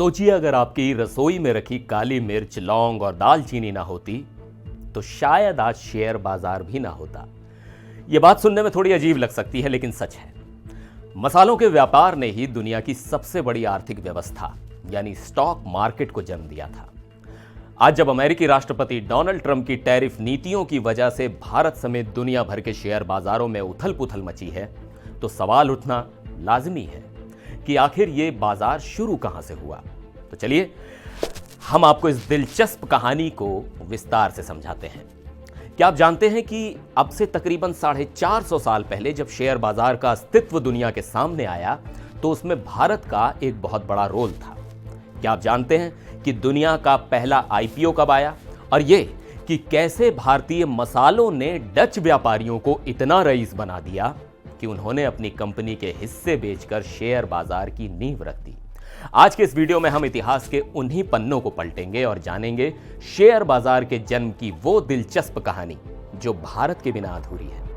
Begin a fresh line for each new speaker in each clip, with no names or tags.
सोचिए अगर आपकी रसोई में रखी काली मिर्च, लौंग और दालचीनी ना होती तो शायद आज शेयर बाजार भी ना होता। यह बात सुनने में थोड़ी अजीब लग सकती है, लेकिन सच है। मसालों के व्यापार ने ही दुनिया की सबसे बड़ी आर्थिक व्यवस्था यानी स्टॉक मार्केट को जन्म दिया था। आज जब अमेरिकी राष्ट्रपति डोनाल्ड ट्रंप की टैरिफ नीतियों की वजह से भारत समेत दुनिया भर के शेयर बाजारों में उथल पुथल मची है, तो सवाल उठना लाजमी है कि आखिर ये बाजार शुरू कहां से हुआ। तो चलिए हम आपको इस दिलचस्प कहानी को विस्तार से समझाते हैं। क्या आप जानते हैं कि अब से तकरीबन 450 साल पहले जब शेयर बाजार का अस्तित्व दुनिया के सामने आया तो उसमें भारत का एक बहुत बड़ा रोल था। क्या आप जानते हैं कि दुनिया का पहला आईपीओ कब आया, और यह कि कैसे भारतीय मसालों ने डच व्यापारियों को इतना रईस बना दिया कि उन्होंने अपनी कंपनी के हिस्से बेचकर शेयर बाजार की नींव रख दी। आज के इस वीडियो में हम इतिहास के उन्हीं पन्नों को पलटेंगे और जानेंगे शेयर बाजार के जन्म की वो दिलचस्प कहानी जो भारत के बिना अधूरी है।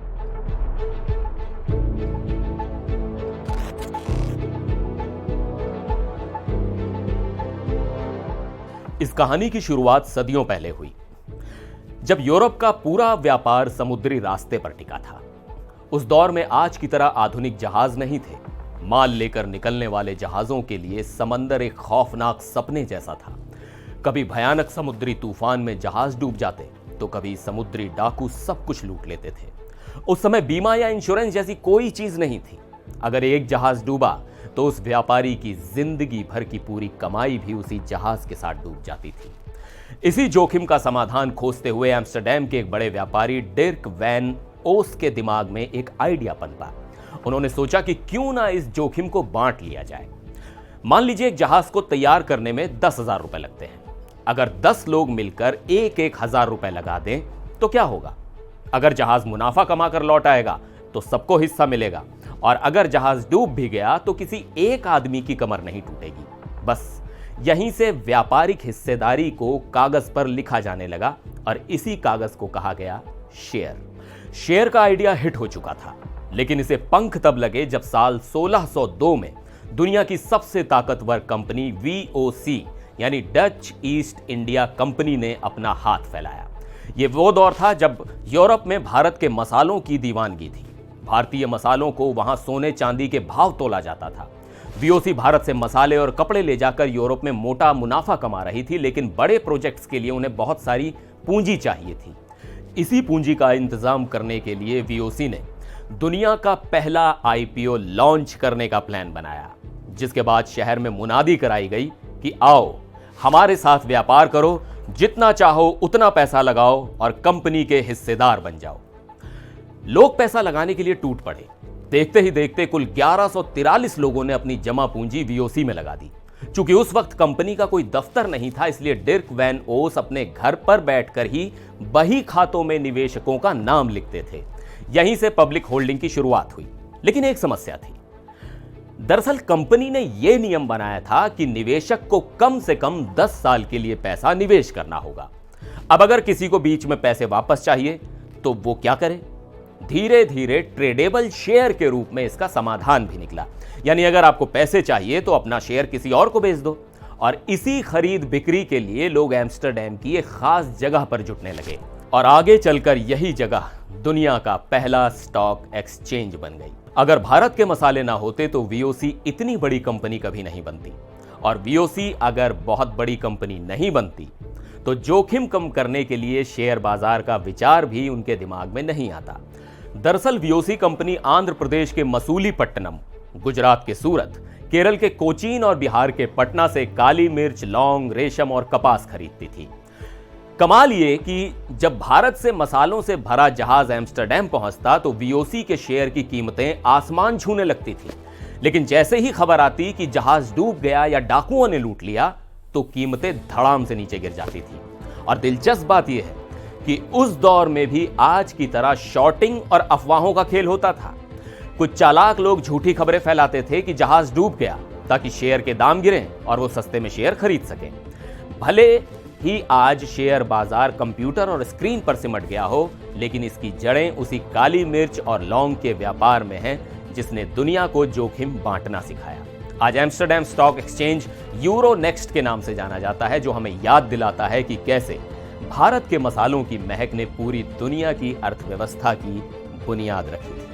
इस कहानी की शुरुआत सदियों पहले हुई, जब यूरोप का पूरा व्यापार समुद्री रास्ते पर टिका था। उस दौर में आज की तरह आधुनिक जहाज नहीं थे। माल लेकर निकलने वाले जहाजों के लिए समंदर एक खौफनाक सपने जैसा था। कभी भयानक समुद्री तूफान में जहाज डूब जाते तो कभी समुद्री डाकू सब कुछ लूट लेते थे। उस समय बीमा या इंश्योरेंस जैसी कोई चीज नहीं थी। अगर एक जहाज डूबा तो उस व्यापारी की जिंदगी भर की पूरी कमाई भी उसी जहाज के साथ डूब जाती थी। इसी जोखिम का समाधान खोजते हुए एम्स्टरडैम के एक बड़े व्यापारी डिर्क वैन ओस के दिमाग में एक आइडिया पनपा। उन्होंने सोचा कि क्यों ना इस जोखिम को बांट लिया जाए। मान लीजिए एक जहाज को तैयार करने में 10,000 रुपए लगते हैं। अगर 10 लोग मिलकर एक 1,000 रुपए लगा दें तो क्या होगा? अगर जहाज मुनाफा कमाकर लौट आएगा तो सबको हिस्सा मिलेगा, और अगर जहाज डूब भी गया तो किसी एक आदमी की कमर नहीं टूटेगी। बस यहीं से व्यापारिक हिस्सेदारी को कागज पर लिखा जाने लगा और इसी कागज को कहा गया शेयर। शेयर का आइडिया हिट हो चुका था, लेकिन इसे पंख तब लगे जब साल 1602 में दुनिया की सबसे ताकतवर कंपनी VOC यानी डच ईस्ट इंडिया कंपनी ने अपना हाथ फैलाया। यह वो दौर था जब यूरोप में भारत के मसालों की दीवानगी थी। भारतीय मसालों को वहां सोने चांदी के भाव तोला जाता था। VOC भारत से मसाले और कपड़े ले जाकर यूरोप में मोटा मुनाफा कमा रही थी, लेकिन बड़े प्रोजेक्ट्स के लिए उन्हें बहुत सारी पूंजी चाहिए थी। इसी पूंजी का इंतजाम करने के लिए VOC ने दुनिया का पहला आईपीओ लॉन्च करने का प्लान बनाया, जिसके बाद शहर में मुनादी कराई गई कि आओ हमारे साथ व्यापार करो, जितना चाहो उतना पैसा लगाओ और कंपनी के हिस्सेदार बन जाओ। लोग पैसा लगाने के लिए टूट पड़े। देखते ही देखते कुल 1143 लोगों ने अपनी जमा पूंजी VOC में लगा दी। चूंकि उस वक्त कंपनी का कोई दफ्तर नहीं था, इसलिए डिर्क वैन ओस अपने घर पर बैठकर ही बही खातों में निवेशकों का नाम लिखते थे। यहीं से पब्लिक होल्डिंग की शुरुआत हुई। लेकिन एक समस्या थी। दरअसल कंपनी ने यह नियम बनाया था कि निवेशक को कम से कम 10 साल के लिए पैसा निवेश करना होगा। अब अगर किसी को बीच में पैसे वापस चाहिए तो वो क्या करे? धीरे धीरे ट्रेडेबल शेयर के रूप में इसका समाधान भी निकला। यानी अगर आपको पैसे चाहिए तो अपना शेयर किसी और को बेच दो। और इसी खरीद बिक्री के लिए लोग एम्स्टरडैम की एक खास जगह पर जुटने लगे, और आगे चलकर यही जगह दुनिया का पहला स्टॉक एक्सचेंज बन गई। अगर भारत के मसाले ना होते तो VOC इतनी बड़ी कंपनी कभी नहीं बनती, और VOC अगर बहुत बड़ी कंपनी नहीं बनती तो जोखिम कम करने के लिए शेयर बाजार का विचार भी उनके दिमाग में नहीं आता। दरअसल VOC कंपनी आंध्र प्रदेश के मसूलीपट्टनम, गुजरात के सूरत, केरल के कोचीन और बिहार के पटना से काली मिर्च, लौंग, रेशम और कपास खरीदती थी। कमाल ये कि जब भारत से मसालों से भरा जहाज एम्स्टरडैम पहुंचता तो VOC के शेयर की कीमतें आसमान छूने लगती थी। लेकिन जैसे ही खबर आती कि जहाज डूब गया या डाकुओं ने लूट लिया तो कीमतें धड़ाम से नीचे गिर जाती थी। और दिलचस्प बात यह है कि उस दौर में भी आज की तरह शॉर्टिंग और अफवाहों का खेल होता था। कुछ चालाक लोग झूठी खबरें फैलाते थे कि जहाज डूब गया ताकि शेयर के दाम गिरें और वो सस्ते में शेयर खरीद सकें। भले ही आज शेयर बाजार कंप्यूटर और स्क्रीन पर सिमट गया हो, लेकिन इसकी जड़ें उसी काली मिर्च और लौंग के व्यापार में हैं जिसने दुनिया को जोखिम बांटना सिखाया। आज Amsterdam stock exchange euro next के नाम से जाना जाता है, जो हमें याद दिलाता है कि कैसे भारत के मसालों की महक ने पूरी दुनिया की अर्थव्यवस्था की बुनियाद रखी थी।